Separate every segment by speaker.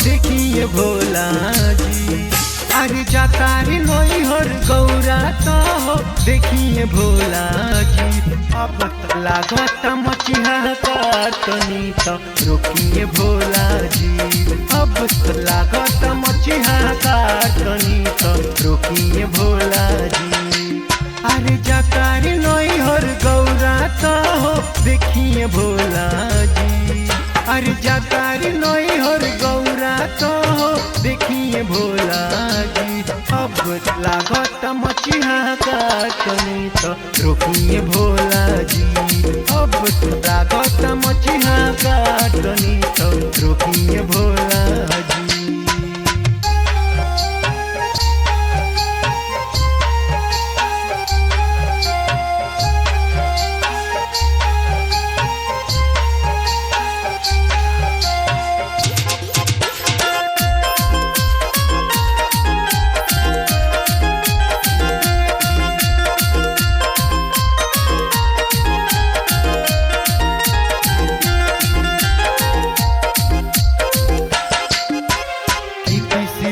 Speaker 1: देखिए भोला जी। अरे जाता रे नई हर गौरा तो हो देखिए भोला जी। अब लागत मचिहा काटनी तो रोकिए भोला जी। अब लागत मचिहा काटनी तो रोकिए भोला जी। अरे जाता रे नई हर गौरा तो हो देखिए भोला जी। अरे जाता रे नई हर गौरा तो हो देखिए भोला जी। अब लागत मचिहा काटनी तो रोकिए भोला जी। अब लागत मचिहा काटनी तो रोकिए भोला जी।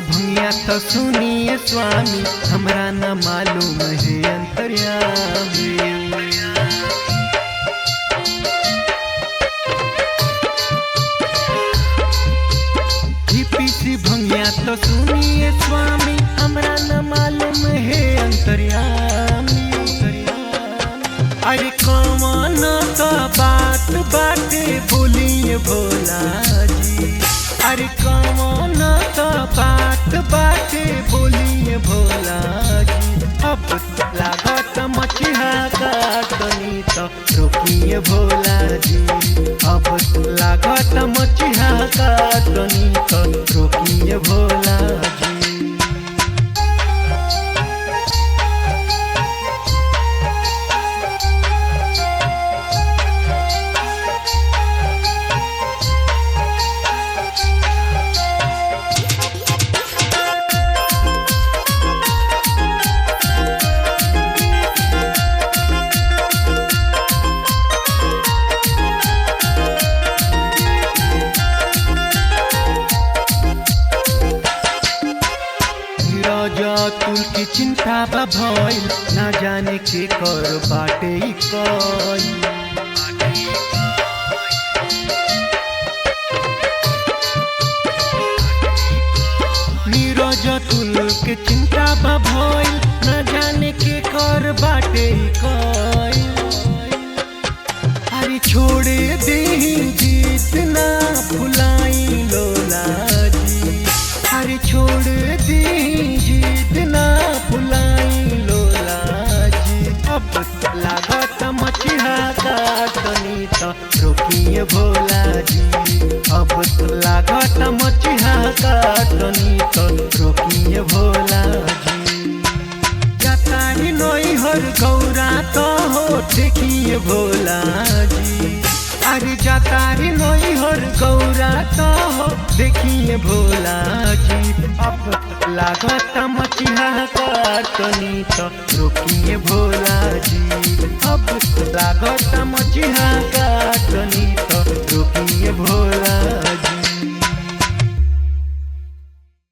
Speaker 1: भैया तो सुनिए स्वामी हमरा न मालूम है अंतर्यामी। पीसी भैया तो सुनिए स्वामी हमरा न मालूम है अंतर्यामी। अरे कौन तो बात बाटे बोलिए भोला जी। अरे कौन तो बात बाटे बोलिए भोला जी। अब लागत मचिहा काटनी तो रोकिए भोला जी। अब लागत मचिहा काटनी तो रोकिए भोला जी। तुल की चिंता बा भइल ना जाने के कर बाटे कई। नीरज तुल के चिंता बा भइल ना जाने के कर बाटे कई। अरे छोड़े दे जीत ना भुलाई लोला जी। अरे छोड़ दे जीत ना भुलाई लोला जी। अब लागत मचिहा काटनी तो रोकिए भोला जी। अब लागत मचिहा काटनी तो रोकिए भोला जी। जाता रे नई हर गौरा तो हो देखिए भोला जी। अरे जाता रे नई हर गौरा तो हो देखिए भोला जी। अब लागत मचिहा काटनी तो रोकिए भोला जी। अब लागत मचिहा काटनी तो रोकिए भोला।